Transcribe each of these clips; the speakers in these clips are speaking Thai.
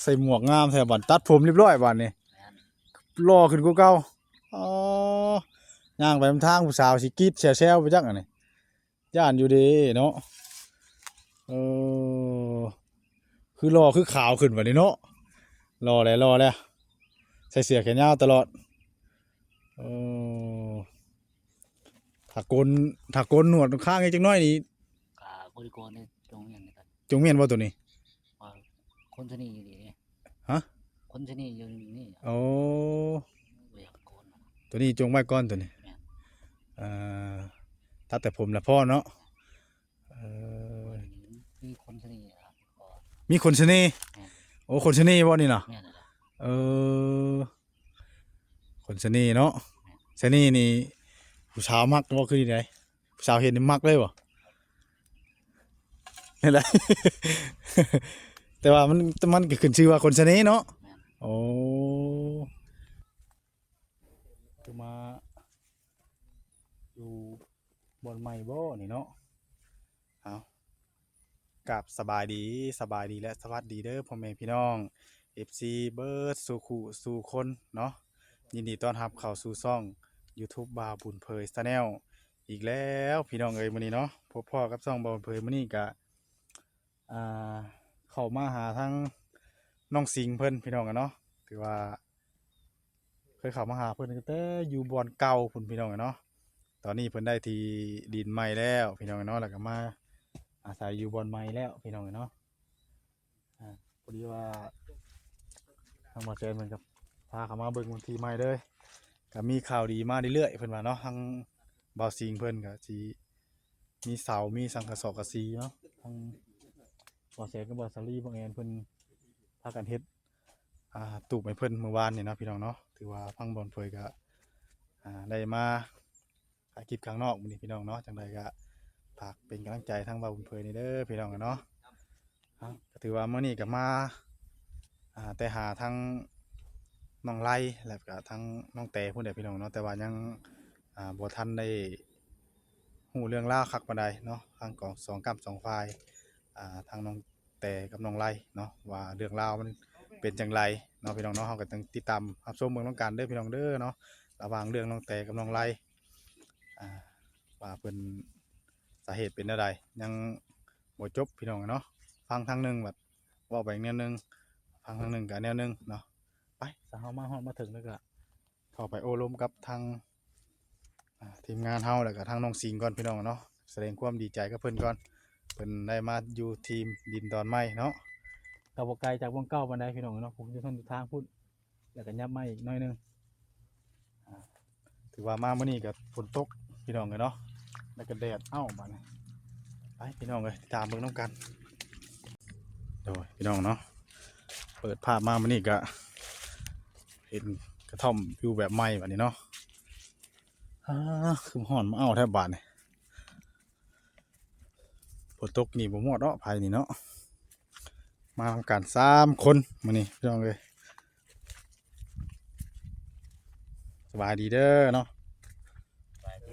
ใส่หมวกงามใส่บัตรตัดผมเรียบร้อยบัดนี้รอขึ้นกว่าเก่าอ๋อย่างไปทางผู้สาวสิกรีดแซวๆไปจักอันนี้ย่านอยู่เด้เนาะเออคือรอคือขาวขึ้นบัดนี้เนาะรอแล้วใส่เสื้อแขนยาวตลอดเออถ้าโกนหนวดข้างให้จังน้อยนี่กาบริกรเนี่ยตรงอย่างนี้กัน จงเมียนบ่ตัวนี้ว่าคนชนีอยู่ดีนี่ ฮะ คนชนีอยู่นี่ โอ้ บ่อยากโกน ตัวนี้จงไว้ก่อนตัวนี้เอ่อตัดแต่ผมละพ่อเนาะเอ่อ มีคนชนีครับก็ มีคนชะนีโอ้คนชะนีบ่นี่น่ะ แม่นแหละ เออคนชะนีเนาะชะนีนี่ผู้สาวมักบ่คือที่ไหนผู้สาวเห็นนี่มักเลยบ่นี่แหละ แต่ว่ามันก็ขึ้นชื่อว่าคนชะนีเนาะโอ้คือมาอยู่บนใหม่บ่นี่เนาะเอากับสบายดีและสวัสดีเด้อพ่อแม่พี่น้อง FC เบิร์ดสู่คู่สู่คนเนาะยินดีต้อนรับเข้าสู่ช่อง YouTube บ่าวบุญเผย Channel อีกแล้วพี่น้องเอ้ยมื้อนี้เนาะพบพ่อกับช่องบ่าวบุญเผยมื้อนี้ก็อ่าเข้ามาหาทั้งน้องสิงห์เพิ่นพี่น้องกันเนาะถือว่าเคยเข้ามาหาเพิ่นตั้งแต่อยู่บ่อนเก่าพุ่นพี่น้องกันเนาะตอนนี้เพิ่นได้ที่ดินใหม่แล้วพี่น้องกันเนาะแล้วก็มาอาศัยอยู่บ่อนใหม่แล้วพี่น้องกันเนาะพอดีว่าทางหมอเจนเหมือนกับพาเขามาเบิ่งวันที่ใหม่เลยก็มีข่าวดีมาเรื่อยๆเพิ่นว่าเนาะทางบ่าวสิงห์เพิ่นก็สิมีเสามีสังกะสอกะสีเนาะทางบ่าวเจนกับบ่าวสาลีบ่าวแอนเพิ่นพากันเฮ็ดตูบให้เพิ่นเมื่อวานนี่เนาะพี่น้องเนาะถือว่าพังบ่อนเผยก็ได้มาถ่ายคลิปข้างนอกมื้อนี้พี่น้องเนาะจังไดก็ฝากเป็นกำลังใจทางบ่าวบุญเผยนี่เด้อพี่น้องเนาะก็ถือว่ามื้อนี้ก็มาแต่หาทั้งน้องไล่แล้วก็ทั้งน้องแต่ผู้ใดพี่น้องเนาะแต่ว่ายังบ่ทันได้ฮู้เรื่องราวคักปานใดเนาะทางของสองกัมสองฝ่ายทางน้องแต่กับน้องไล่เนาะว่าเรื่องราวมันเป็นจังไรเนาะพี่น้องเนาะเฮาก็ต้องติดตามรับชมเบิ่งนำกันเด้อพี่น้องเด้อเนาะระหว่างเรื่องน้องแต่กับน้องไล่ว่าเพิ่นสาเหตุเป็นอะไรยังบ่จบพี่น้องเนาะฟังทางนึงแบบเว้าไปอีกแนวนึงฟังทางนึงก็แนวนึงเนาะไปถ้าเฮามาฮอดมาถึงแล้วก็เข้าไปโอ้ลมกับทางทีมงานเฮาแล้วก็ทางน้องสิงห์ก่อนพี่น้องเนาะแสดงความดีใจกับเพิ่นก่อนเพิ่นได้มาอยู่ทีมดินดอนไม้เนาะก็บ่ไกลจากวงเก้าปานใดพี่น้องเนาะผมจะทนทางพุ่นแล้วก็ยับมาอีกหน่อยนึงถือว่ามามื้อนี้ก็ฝนตกพี่น้องเนาะแล้วก็แดดบัดนี้ไปพี่น้องเอ้ยตามเบิ่งนำกันโดยพี่น้องเนาะเปิดภาพมามื้อนี้ก็เห็นกระท่อมวิวแบบใหม่บัดนี้เนาะคือฮ้อนมาแทบบาดนี่ฝนตกนี่บ่เหมาะเนาะภายนี่เนาะมาทำการ3คนมื้อนี้พี่น้องเอ้ยสบายดีเด้อเนาะสบายดี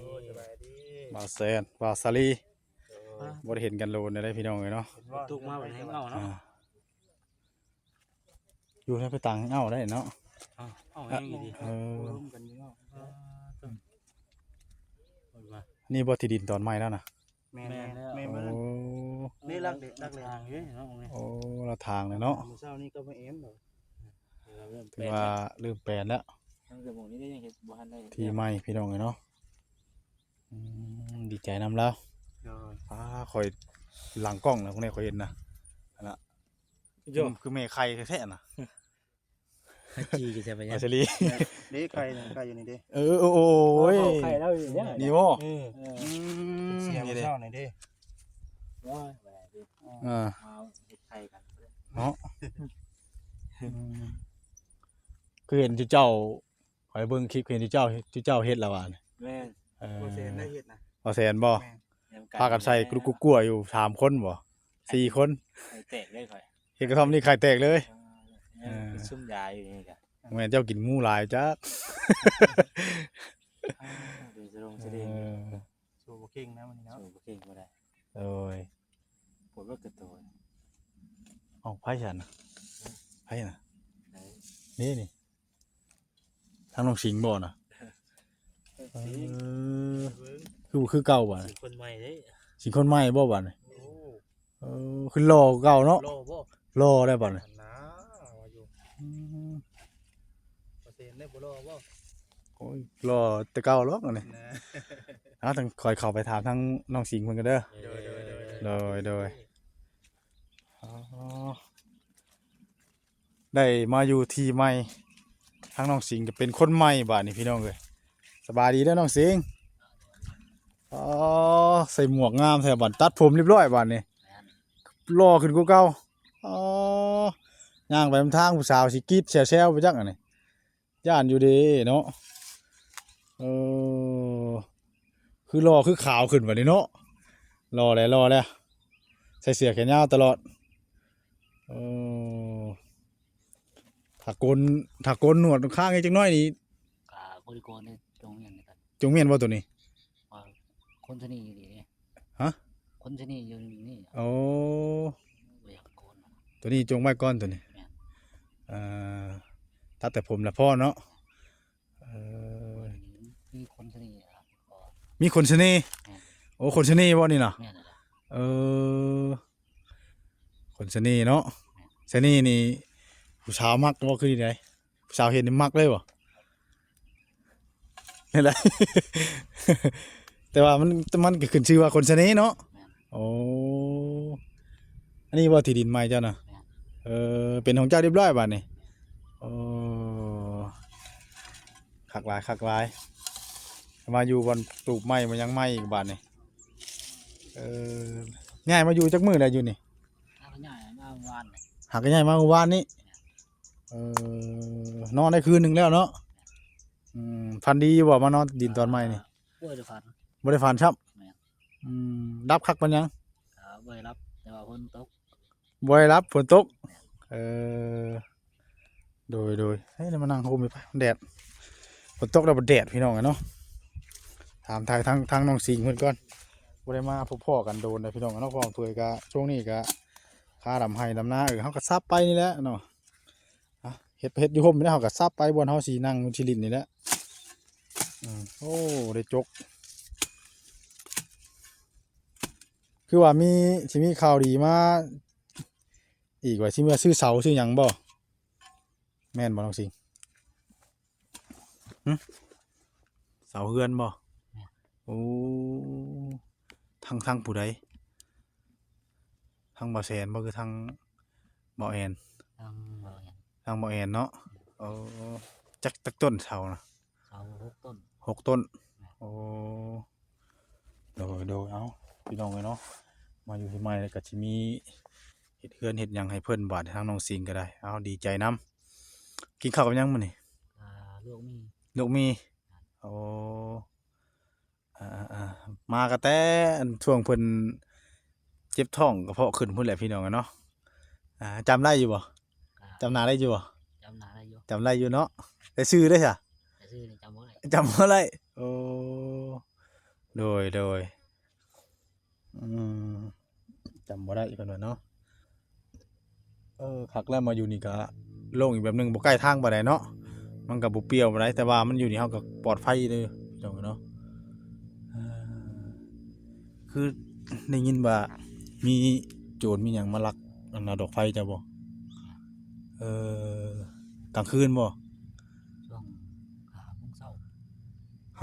บ่าวแซนบ่าวสาลีบ่ได้เห็นกันโลนได้พี่น้องเอ้ยเนาะ ตุกมาวันให้เงาเนาะ อยู่ในไปตังเอ้าได้เนาะ เอาให้ดีร่วมกันเงานี่บ่ที่ดินตอนใหม่แล้วนะ แม่แม่ โอ้ นี่รักเด็กรักเลยทางเฮ้ยเนาะ โอ้ละทางเลยเนาะ มื้อเช้านี้ก็มาเอ็มเนาะ ถือว่าลืมแปลนแล้ว ตั้งแต่หมู่นี้ก็ยังเฮ็ดบ่ทันได้ ที่ใหม่พี่น้องเลยเนาะดีใจนำแล้วคอยหลังกล้องนะพวกนี้คอยเห็นนะนะคือแม่ไข่แท้ๆนะ จีก็จะไปยั อัญชลี นี่ใครอยู่นี่ดิ โอ้ย ไข่แล้วอยู่เนี่ย นี่บ่ เสียงเช้าหน่อยดิ ว่าไปดิ อ่า เอาเฮ็ดไข่กัน เนาะคือเห็นที่เจ้าคอยเบิ่งคลิปเห็นที่เจ้าเฮ็ดแล้วว่าเนี่ย แม่น บ่เสียได้เฮ็ดนะ บ่แซนบ่พากันใส่กรุ๊กกลัวอยู่3คนบ่4คน ไข่แตกเลยข่อย เฮ็ดกระท่อมนี่ไข่แตกเลย ซุ่มยาอยู่นี่ก็ แม่นเจ้ากินงูหลายจัก ดูจะลงจะดี สู้บ่เก่งนะมันนี่เนาะ สู้บ่เก่งบ่ได้ โอ้ย ปวดว่ากระโตน เอาไผฉันน่ะ ไผน่ะนี่ทางน้องสิงห์บ่น่ะเออคือเก่าบ่น่ะ คนใหม่เด้ สิงคนใหม่บ่บัดนี่ โอ้ คือหล่อเก่าเนาะ โลบ่ หล่อได้บัดนี่ อันนะว่าอยู่เปอร์เซ็นต์ได้บ่โลบ่ โอ้ยหล่อแต่เก่าหรอกอันนี้ นะ ต้องคอยเข้าไปถามทางน้องสิงห์เพิ่นกันเด้อ โดยอ๋อได้มาอยู่ที่ใหม่ทางน้องสิงห์จะเป็นคนใหม่บาดนี้พี่น้องเอ้ยสบายดีเด้อน้องสิงห์อ๋อใส่หมวกงามแท้บัดตัดผมเรียบร้อยบาดนี้หล่อขึ้นกว่าเก่าอ๋อย่างไปนำทางผู้สาวสิกรีดแซวๆไปจักอันนี้ย่านอยู่เด้เนาะคือหล่อคือขาวขึ้นบัดนี้เนาะหล่อแล้วใส่เสื้อแขนยาวตลอดถ้าโกนหนวดข้างให้จังน้อยนี่ กาโกริโกนในตรงอย่างนี้กัน จงเมียนบ่ตัวนี้ ว่าคนชนีอยู่ดีนี่ ฮะ คนชนีอยู่นี่ โอ้ บ่อยากโกน ตัวนี้จงไว้ก่อนตัวนี้ แม่น ตัดแต่ผมละพ่อเนาะมีคนชนีครับก็ มีคนชะนี แม่น โอ้คนชะนีบ่นี่น่ะ แม่นอะไร เออคนชะนีเนาะชะนีนี่ผู้สาวมักบ่คือที่ไหนผู้สาวเห็นนี่มักเลยบ่นี่แหละ แต่ว่ามันก็ขึ้นชื่อว่าคนชะนีเนาะ แม่น โอ้อันนี้บ่ที่ดินใหม่เจ้าน่ะ แม่น เป็นของเจ้าเรียบร้อยบัดนี้โอ้คักหลายมาอยู่บนปลูกไม้มันยังไม้อีกบัดนี้ง่ายมาอยู่จักมื้อแล้วอยู่นี่ ถ้าเขาใหญ่มาวานนี่ หากง่ายมาเมื่อวานนี้นอนได้คืนหนึงแล้วเนาะฟันดีอยู่บ่มานอนดินตอนใหม่นี่ ป่วยด้วยฟัน บ่ได้ฟันครับ แม่น รับคักปานยัง บ่ได้รับแต่ว่าคนตก บ่ได้รับฝนตกโดยเฮ้ยเรามานั่งโฮมไปแดดฝนตกแล้วบ่แดดพี่น้องเนาะถามทายทางน้องสิงห์เพิ่นก่อนบ่ได้มาพบพ่อกันโดนเลยพี่น้องเนาะพ่อถวยก็ช่วงนี้ก็ค่าดำไห้ดำนาเฮาก็ซับไปนี่แหละเนาะเฮ็ดอยู่ห่มนี่เฮาก็ซับไปบนเฮาสินั่งชิลินนี่แหละโอ้ได้จกคือว่าสิมีข่าวดีมาอีกว่าสิมาซื้อเสาซื้อหยังบ่แม่นบ่น้องสิงห์เสาเฮือนบ่โอ้ทางผู้ใดทางบ่แสนบ่คือทางบ่แอน ทางบ่เห็น ทางบ่แอนเนาะจักต้นเสานะ เสา6 ต้น 6 ต้นโอ้โดยเอาพี่น้องเอ้ยเนาะมาอยู่ที่ใหม่แล้วก็สิมีเฮ็ดเฮือนเฮ็ดหยังให้เพิ่นบาดทางน้องสิงห์ก็ได้เอาดีใจนํกินข้าวกับหยังมื้อนี้ ลูกมี ลูกมีโอ้มาก็แต่ช่วงเพิ่นเจ็บท้องกระเพาะขึ้นพุ่นแหละพี่น้องอะเนาะจำได้อยู่บ่ ก็ จำหน้าได้อยู่บ่ จำหน้าได้อยู่ จำได้อยู่เนาะแต่ชื่อได้ซะ แต่ชื่อนี่จำบ่ได้ จำบ่ได้โอ้โดยจำบ่ได้อีกเพิ่นว่าเนาะคักแล้วมาอยู่นี่ก็โล่งอีกแบบหนึงบ่ใกล้ทางปานใดเนาะมันก็บ่เปรี้ยวปานใดแต่ว่ามันอยู่นี่เฮาก็ปลอดภัยเลยพี่น้องเนาะคือได้ยินว่ามีโจรมีหยังมาลักอันน่ะดอกไฟจ้ะบ่กลางคืนบ่ ช่วง5 โมงเช้า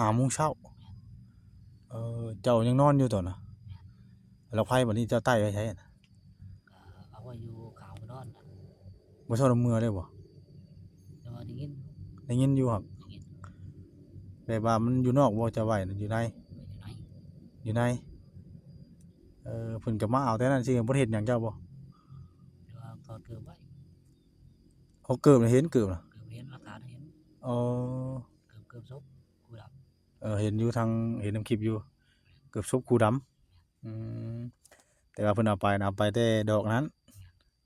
5 โมงเช้าเจ้ายังนอนอยู่ตอนน่ะแล้วไฟบัดนี้เจ้าใต้ไว้ใช้น่ะ ก็เอาไว้อยู่ข้างบนนอนน่ะ บ่เช้าน้ำมือได้บ่ แต่ว่าได้ยิน ได้ยินอยู่ครับ ได้ยิน แต่ว่ามันอยู่นอกบ่จะไว้น่ะอยู่ใน ไว้อยู่ไหนอยู่ในเพิ่นก็มาเอาแต่นั้นสิบ่เฮ็ดหยังเจ้าบ่ แต่ว่าถอดเกือบไว้ เขาเกิบน่ะเห็นเกิบน่ะ เกือบเห็นหลักฐานเห็น อ๋อ เกือบซบกูดับ เห็นอยู่ทางเห็นในคลิปอยู่เกือบซบคูดำแต่ว่าเพิ่นเอาไปแต่ดอกนั้น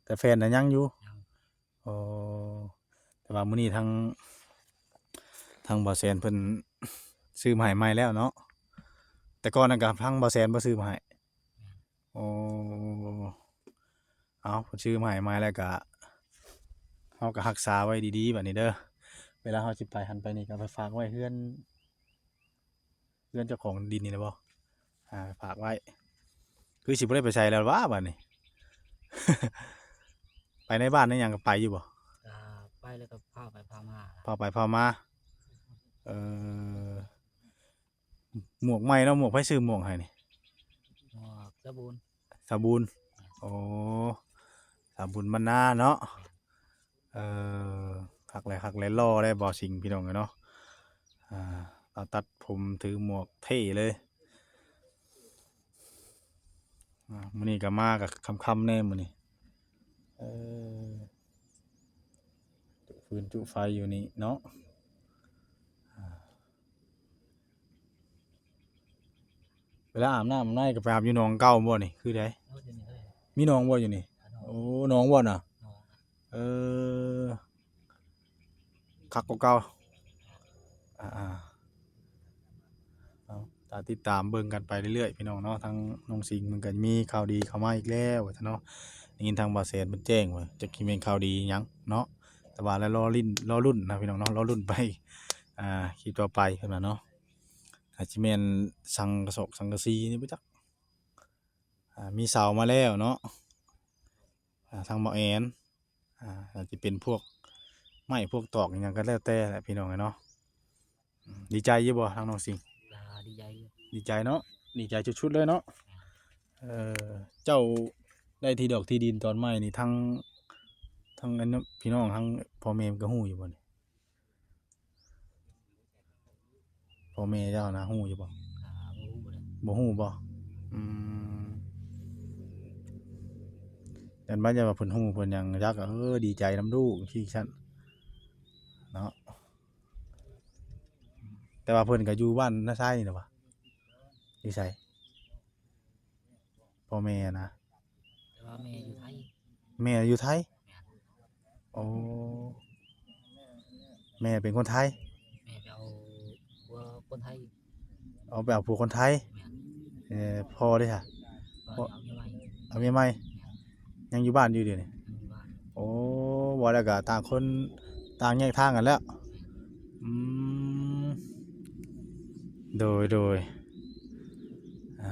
แต่แฟนน่ะยังอยู่ ยัง อ๋อแต่ว่ามื้อนี้ทางบ่แซนเพิ่นซื้อมาให้ใหม่แล้วเนาะแต่ก่อนนั้นก็ทางบ่แซนบ่ซื้อมาให้อ๋อเอาเพิ่นซื้อมาให้ใหม่แล้วก็ เฮาก็รักษาไว้ดีๆบัดนี้เด้อเวลาเฮาสิไปหันไปนี่ก็ไปฝากไว้เฮือนเจ้าของดินนี่นะบ่ฝากไว้คือสิบ่ได้ไปใช้แล้ววะบัดนี้ ไปในบ้านในหยังก็ไปอยู่บ่ ก็ไปแล้วก็พาไปพามาล่ะ พาไปพามาเอ่อหมวกใหม่เนาะหมวกไผซื้อหมวกให้นี่ หมวกสบูน สาบูนโอ้สาบูนมันนาเนาะเอ่อคักแลรอได้บ่สิ่งพี่น้องเอ้ยเนาะเราตัดผมถือหมวกเท่เลยมื้อนี้ก็มาก็ค่ำๆแน่มื้อนี้เอ่อจุฟืนจุไฟอยู่นี่เนาะเวลาอาบน้ำอาบในก็ไปอาบอยู่หนองเก่าบ่นี่คือได โน้ตอยู่นี่เลย มีหนองบ่อยู่นี่ น้อง โอ้หนองบ่น่ะ น้อง เออคักกว่าเก่าเอาตาติดตามเบิ่งกันไปเรื่อยๆพี่น้องเนาะทางน้องสิงห์มันก็มีข่าวดีเข้ามาอีกแล้วว่าซั่นเนาะได้ยินทางบ่าวแสนเพิ่นแจ้งว่าจะสิเป็นข่าวดีหยังเนาะแต่ว่าแล้วรอรุ่นนะพี่น้องเนาะรอรุ่นไปคลิปต่อไปเพิ่นว่าเนาะอาจสิแม่นสังกะสอกสังกะสีนี่บ่จักมีเสามาแล้วเนาะทางหมอแอนอาจจะเป็นพวกไม้พวกตอกอหยังก็แล้วแต่แหละพี่น้องเนาะดีใจอยู่บ่ทางน้องสิงห์ ก็ดีใจอยู่ ดีใจเนาะดีใจชุดๆเลยเนาะเจ้าได้ที่ดอกที่ดินตอนใหม่นี่ทั้งอันนั้นพี่น้องทั้งพ่อแม่มันก็ฮู้อยู่บ่นี่พ่อแม่เจ้านะฮู้อยู่บ่ ก็บ่ฮู้เลย บ่ฮู้บ่อืมยันว่าจะว่าเพิ่นฮู้เพิ่นหยังจักก็ดีใจนำลูกที่ซั่นเนาะแต่ว่าเพิ่นก็อยู่บ้านน้าชายนี่แหละวะอยู่ไสพ่อแม่นะ แต่ว่าแม่อยู่ไทย แม่อยู่ไทยโอ้แม่เป็นคนไทย แม่ไปเอาผัวคนไทย เอาไปเอาผัวคนไทย แม่น พ่อเด้ค่ะ ก็เอาเมียใหม่ เอาเมียใหม่ยังอยู่บ้านอยู่เดี๋ยวนี้ อยู่บ้าน โอ้บ่แล้วก็ต่างคนต่างแยกทางกันแล้วอืมโดยอ่า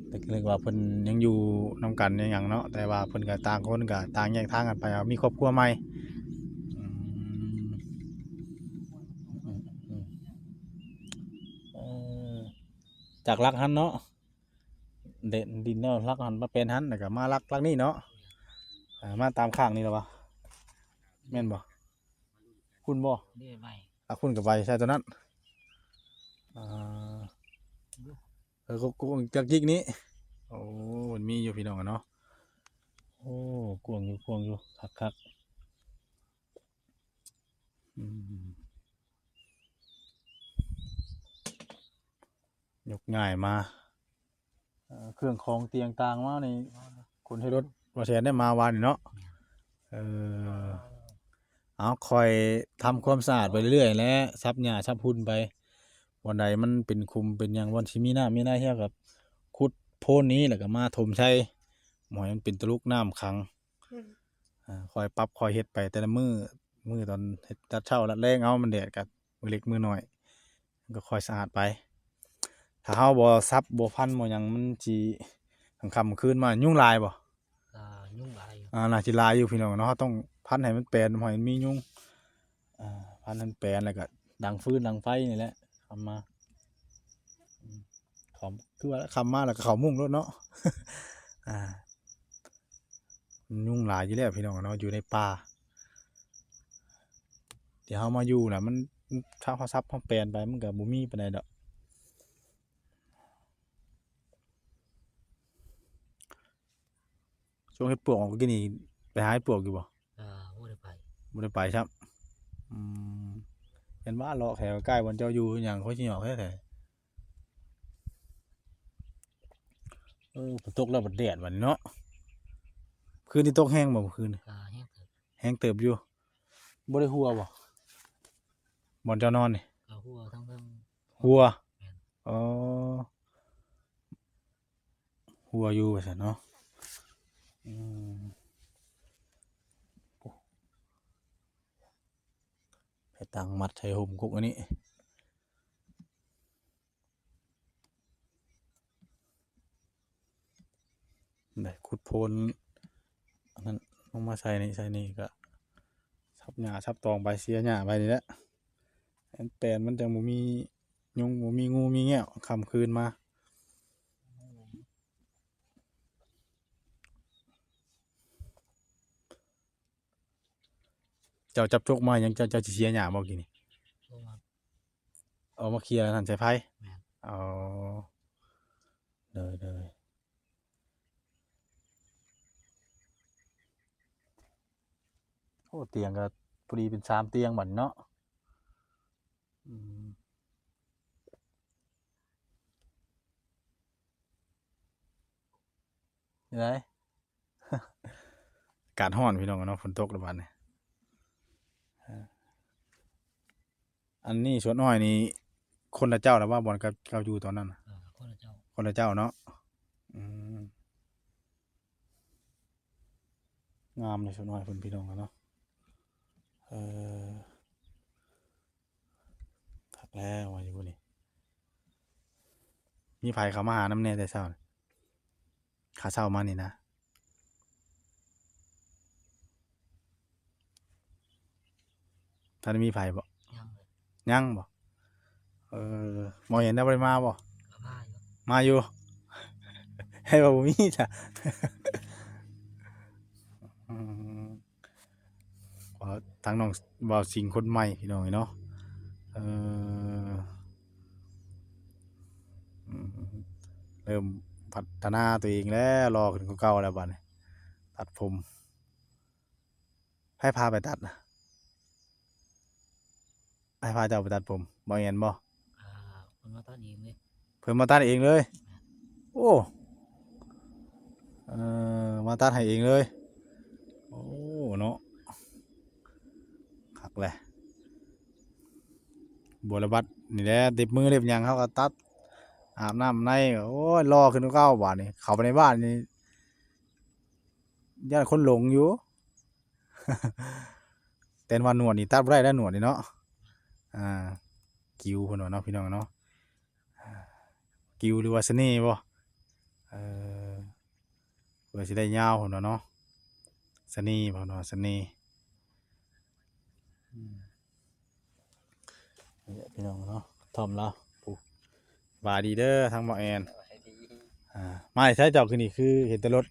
แต่เรียกว่าเพิ่นยังอยู่นำกันอย่างหยังเนาะแต่ว่าเพิ่นก็ต่างคนก็ต่างแยกทางกันไปมีครอบครัวใหม่อืมอืมเอ่อจากรักหันเนาะเด่นดินเนาะรักหันมาเป็นหันแล้วก็มารักนี่เนาะมาตามข้างนี่แหละวะแม่นบ่คุณบ่ เรื่อยไป คุณกับไปใช่ตัวนั้นกูจากจิกนี้โอ้มันมีอยู่พี่น้องอะเนาะโอ้กวงอยู่คักอืมยกง่ายมาเครื่องของเตียงต่างมานี่คนให้รถว่าแสนได้มาวานนี่เนาะเออเอาคอยทำความสะอาดไปเรื่อยๆแล้วซับหญ้าซับหุ่นไปวันใดมันเป็นคุมเป็นอย่างวันที่มีหน้าเฮียกับขุดโพนนี้แล้วก็มาถมใช้หมอยมันเป็นตะลุกน้ำขังคอยปรับคอยเฮ็ดไปแต่ละมือตอนเฮ็ดตัดเช้าตัดแรงเอามันแดดกับมือเล็กมือน้อยมันก็คอยสะอาดไปถ้าเฮาบ่ซับบ่พันบ่หยังมันสิค่ำคืนมายุ่งลายบ่ ก็ยุ่งหลายอยู่ น่าสิหลายอยู่พี่น้องเนาะเราต้องพันให้มันแปลนบ่ให้มันมียุงพันให้มันแปลนแล้วก็ดังฟืนดังไฟนี่แหละคำมาเขาคือว่าคำมาแล้วก็เขามุ่งรถเนาะ มันยุ่งหลายอยู่แล้วพี่น้องเนาะอยู่ในป่าเดี๋ยวเฮามาอยู่น่ะมันถ้าเฮาซับเฮาแปลนไปมันก็บ่มีปานใดดอกช่วงเฮ็ดปลวกออกกินนี่ไปหาเฮ็ดปลวกอยู่บ่ ก็บ่ได้ไป บ่ได้ไปครับอืมเห็นว่าเลาะแถวใกล้วันเจ้าอยู่อหย่างเขาสิหยอกแท้ฝนตกแล้วบัดแดดบัดนี้เนาะคืนนี้ตกแห้งบ่เมื่อคืนนี่ ก็แห้งเถิด แห้งเติบอยู่บ่ได้หัวบ่บ่อนเจ้านอนนี่ ก็หัวทั้ง หัวอ๋อหัวอยู่ว่าซั่นเนาะอืม ตั้งมัดใส่ห่มกุกอันนี้ได้ขุดโพนอันนั้นลงมาใส่นี่ก็ทับหญ้าทับตองใบเสียหญ้าไปนี่แหละอันแปลนมันจังบ่มียุงบ่มีงูมีแง่วค่ำคืนมาเจ้าจับจกมายังเจ้าสิเสียหญ้าบ่กินนี่ เพราะว่า เอามาเคลียร์นั่นใส่ไผ แม่น เอาเลยโอ้เตียงก็พอดีเป็น3เตียงบัดนี้เนาะอืมนี่ได อากาศร้อนพี่น้องเนาะฝนตกแล้วบัดนี้อันนี้สวนอ้อยนี่คนละเจ้าแล้วว่าบ่อนกับเราอยู่ตอนนั้นน่ะ คนละเจ้า คนละเจ้าเนาะอืมงามเลยสวนอ้อยเพิ่นพี่น้องอะเนาะถักแล้วว่าอยู่นี่มีไผเข้ามาหาน้ำแน่แต่เช้านี่ขาเช้ามานี่นะท่านมีไผบ่ ยังเลย ยังบ่หมอเห็นได้บ่ได้มาบ่ ก็มาอยู่ มาอยู่ ให้ว่าบ่มีจ้ะ อืมว่าทางน้องบ่าวสิงคนใหม่พี่น้องเนาะอืมเริ่มพัฒนาตัวเองแล้วรอขึ้นกว่าเก่าแล้วบัดนี้ตัดผมให้พาไปตัดนะให้พาเจ้าไปตัดผมบ่เห็นบ่ คนมาตัดเองเลย เพิ่นมาตัดเองเลย โอ้มาตัดให้เองเลย โอ้เนาะคักแหละบัวระบัดนี่แหละเด็บมือเด็บหยังเขาก็ตัดอาบน้ำในก็โอ้ยรอขึ้นกว่าเก่าบาดนี้เข้าไปในบ้านนี่ย่านคนหลงอยู่ แต่ว่าหนวดนี่ตัดบ่ได้แล้วหนวดนี่เนาะกิ้วเพิ่นว่าเนาะพี่น้องเนาะกิ้วหรือว่าเสน่ห์บ่เพื่อสิได้ยาวเพิ่นว่าเนาะเสน่ห์เพิ่นว่าเสน่ห์นี่แหละพี่น้องเนาะทอมเราปุ๊บาดีเด้อทางบ่แอนมาใช้เจ้าคือนี่คือเห็นแต่รถ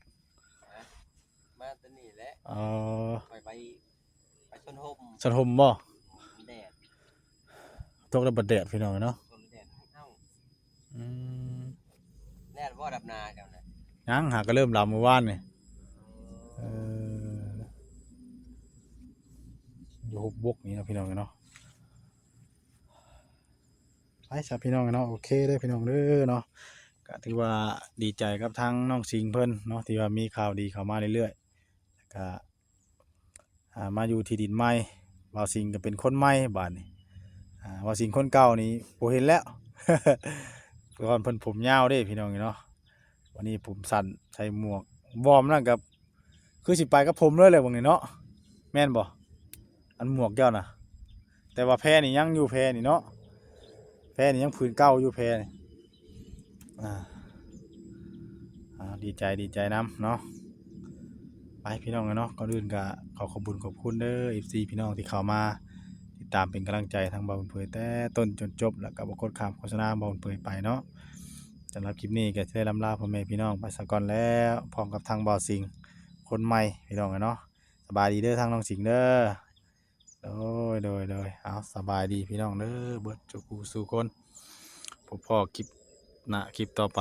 มาตัวนี้แหละ ไปชนห่ม สะทมบ่ แดด ตกแล้วบัดแดดพี่น้องเนาะ ชนแดดให้เอ้า อืม แดดบ่ดับนาเจ้าน่ะ ยังหาก็เริ่มลำเมื่อวานนี่อยู่หุบบกนี่นะพี่น้องเนาะไปสับพี่น้องเนาะโอเคเด้อพี่น้องเด้อเนาะก็ถือว่าดีใจกับทั้งน้องสิงเพิ่นเนาะที่ว่ามีข่าวดีเข้ามาเรื่อยๆก็มาอยู่ที่ดินใหม่บ่าวสิงก็เป็นคนใหม่บ้านนี้บ่าวสิงคนเก่านี่บ่เห็นแล้ว ก่อนเพิ่นผมยาวเด้พี่น้องเนาะวันนี้ผมสั้นใส่หมวกวอร์มนั่นกับคือสิไปกับผมเลยบางนี้เนาะแม่นบ่อันหมวกเจ้าน่ะแต่ว่าแพรนี่ยังอยู่แพรนี่เนาะแพรนี่ยังผืนเก่าอยู่แพรนี่ดีใจนำเนาะไปพี่น้องเนาะก่อนอื่นก็ขอขอบคุณเด้อ FC พี่น้องที่เข้ามาติดตามเป็นกำลังใจทางบ่าวบุญเผยแต่ต้นจนจบแล้วก็บ่กดข้ามโฆษณาบ่าวบุญเผยไปเนาะสำหรับคลิปนี้ก็จะได้ลำลาพ่อแม่พี่น้องไปสักก่อนแล้วพร้อมกับทางบ่าวสิงคนใหม่พี่น้องเนาะสบายดีเด้อทางน้องสิงเด้อโดยเอาสบายดีพี่น้องเด้อเบิดจุกูสู่คนพบพ่อคลิปหน้าคลิปต่อไป